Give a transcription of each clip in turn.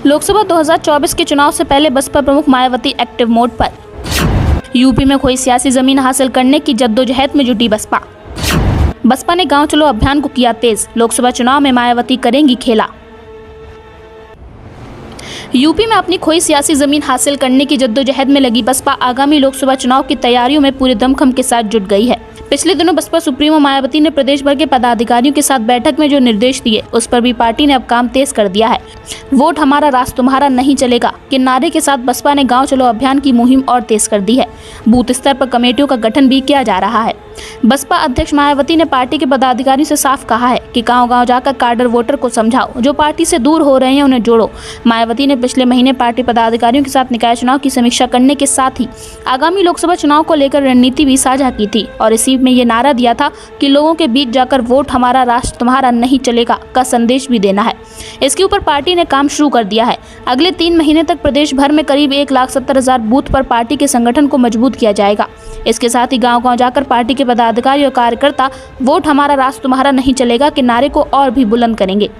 लोकसभा 2024 के चुनाव से पहले बसपा प्रमुख मायावती एक्टिव मोड पर। यूपी में खोई सियासी जमीन हासिल करने की जद्दोजहद में जुटी बसपा ने गांव चलो अभियान को किया तेज। लोकसभा चुनाव में मायावती करेंगी खेला। यूपी में अपनी खोई सियासी जमीन हासिल करने की जद्दोजहद में लगी बसपा आगामी लोकसभा चुनाव की तैयारियों में पूरे दमखम के साथ जुट गई है। पिछले दिनों बसपा सुप्रीमो मायावती ने प्रदेश भर के पदाधिकारियों के साथ बैठक में जो निर्देश दिए उस पर भी पार्टी ने अब काम तेज कर दिया है। वोट हमारा राज तुम्हारा नहीं चलेगा के नारे के साथ बसपा ने गांव चलो अभियान की मुहिम और तेज कर दी है। बूथ स्तर पर कमेटियों का गठन भी किया जा रहा है। बसपा अध्यक्ष मायावती ने पार्टी के पदाधिकारियों से साफ कहा है कि गांव-गांव जाकर कार्डर वोटर को समझाओ, जो पार्टी से दूर हो रहे हैं उन्हें जोड़ो। मायावती ने पिछले महीने पार्टी पदाधिकारियों के साथ निकाय चुनाव की समीक्षा करने के साथ ही आगामी लोकसभा चुनाव को लेकर रणनीति भी साझा की थी और इसी में ये नारा दिया था कि लोगों के बीच जाकर वोट हमारा राष्ट्र तुम्हारा नहीं चलेगा का संदेश भी देना है। इसके ऊपर पार्टी ने काम शुरू कर दिया है। अगले 3 महीने तक प्रदेश भर में करीब 1,70,000 बूथ पर पार्टी के संगठन को मजबूत किया जाएगा। इसके साथ ही गांव-गांव जाकर पार्टी के पदाधिकारी और कार्यकर्ता वोट हमारा राष्ट्र तुम्हारा नहीं चलेगा के नारे को और भी बुलंद करेंगे।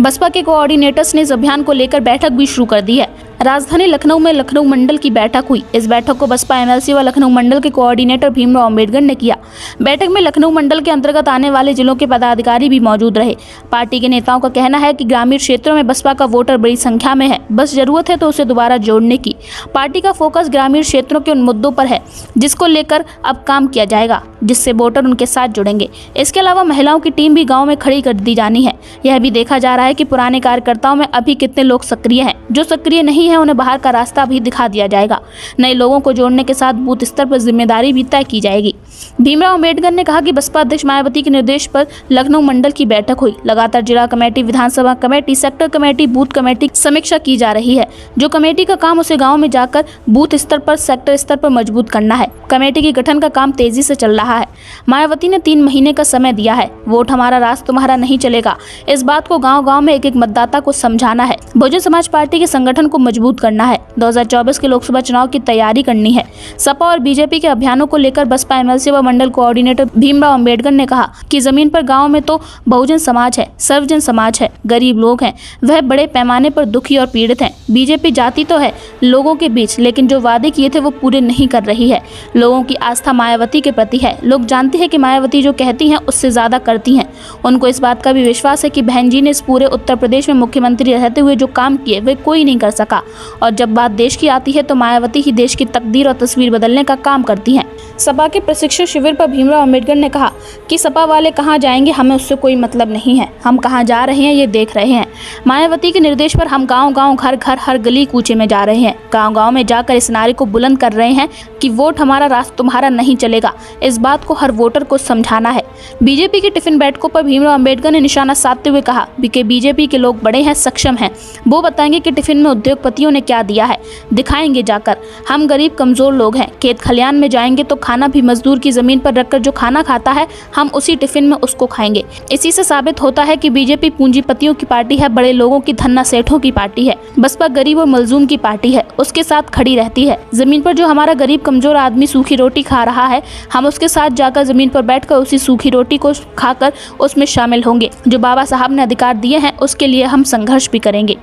बसपा के कोऑर्डिनेटर्स ने इस अभियान को लेकर बैठक भी शुरू कर दी है। राजधानी लखनऊ में लखनऊ मंडल की बैठक हुई। इस बैठक को बसपा एमएलसी व लखनऊ मंडल के कोऑर्डिनेटर भीमराव अंबेडकर ने किया। बैठक में लखनऊ मंडल के अंतर्गत आने वाले जिलों के पदाधिकारी भी मौजूद रहे। पार्टी के नेताओं का कहना है कि ग्रामीण क्षेत्रों में बसपा का वोटर बड़ी संख्या में है, बस जरूरत है तो उसे दोबारा जोड़ने की। पार्टी का फोकस ग्रामीण क्षेत्रों के उन मुद्दों पर है जिसको लेकर अब काम किया जाएगा, जिससे वोटर उनके साथ जुड़ेंगे। इसके अलावा महिलाओं की टीम भी गाँव में खड़ी कर दी जानी है। यह भी देखा जा रहा है कि पुराने कार्यकर्ताओं में अभी कितने लोग सक्रिय हैं। जो सक्रिय नहीं है उन्हें बाहर का रास्ता भी दिखा दिया जाएगा। नए लोगों को जोड़ने के साथ बूथ स्तर पर जिम्मेदारी भी तय की जाएगी। भीमराव अंबेडकर ने कहा कि बसपा अध्यक्ष मायावती के निर्देश पर लखनऊ मंडल की बैठक हुई। लगातार जिला कमेटी, विधानसभा committee, sector committee, booth committee की समीक्षा की जा रही है। जो कमेटी का काम उसे गाँव में जाकर बूथ स्तर पर, सेक्टर स्तर पर मजबूत करना है। कमेटी के गठन का काम तेजी से चल रहा है। मायावती ने 3 महीने का समय दिया है। वोट हमारा राज तुम्हारा नहीं चलेगा, इस बात को गाँव-गाँव में एक-एक मतदाता को समझाना है। बहुजन समाज पार्टी के संगठन को मजबूत करना है। 2024 के लोकसभा चुनाव की तैयारी करनी है। सपा और बीजेपी के अभियानों को लेकर बसपा एमएलसी व मंडल कोऑर्डिनेटर भीमराव अंबेडकर ने कहा कि जमीन पर गांव में तो बहुजन समाज है, सर्वजन समाज है, गरीब लोग हैं, वह बड़े पैमाने पर दुखी और पीड़ित हैं। बीजेपी जाती तो है लोगों के बीच, लेकिन जो वादे किए थे वो पूरे नहीं कर रही है। लोगों की आस्था मायावती के प्रति है। लोग जानते हैं कि मायावती जो कहती हैं उससे ज्यादा करती हैं। उनको इस बात का भी विश्वास है कि बहन जी ने इस पूरे उत्तर प्रदेश में मुख्यमंत्री रहते हुए जो काम किए वे कोई नहीं कर सका। और जब बात देश की आती है तो मायावती ही देश की तकदीर और तस्वीर बदलने का काम करती हैं। सपा के प्रशिक्षण शिविर पर भीमराव अंबेडकर ने कहा कि सपा वाले कहां जाएंगे हमें उससे कोई मतलब नहीं है, हम कहां जा रहे हैं ये देख रहे हैं। मायावती के निर्देश पर हम गांव-गांव, घर-घर, हर गली कूचे में जा रहे हैं। गांव-गांव में जाकर इस नारे को बुलंद कर रहे हैं कि वोट हमारा राज तुम्हारा नहीं चलेगा। इस बात को हर वोटर को समझाना है। बीजेपी के टिफिन बैठकों पर भीमराव अंबेडकर ने निशाना साधते हुए कहा कि बीजेपी के लोग बड़े हैं, सक्षम हैं। वो बताएंगे कि टिफिन में उद्योगपतियों ने क्या दिया है, दिखाएंगे जाकर। हम गरीब कमजोर लोग हैं। खेत खलियान में जाएंगे तो खाना भी मजदूर की जमीन पर रखकर जो खाना खाता है हम उसी टिफिन में उसको खाएंगे। इसी से साबित होता है कि बीजेपी पूंजीपतियों की पार्टी है, बड़े लोगों की, धन्ना सेठों की पार्टी है। बसपा गरीब और मजलूम की पार्टी है, उसके साथ खड़ी रहती है। जमीन पर जो हमारा गरीब कमजोर आदमी सूखी रोटी खा रहा है, हम उसके साथ जाकर जमीन पर बैठकर उसी सूखी रोटी को खाकर उसमें शामिल होंगे। जो बाबा साहब ने अधिकार दिए हैं उसके लिए हम संघर्ष भी करेंगे।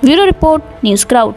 Bureau report, news crowd.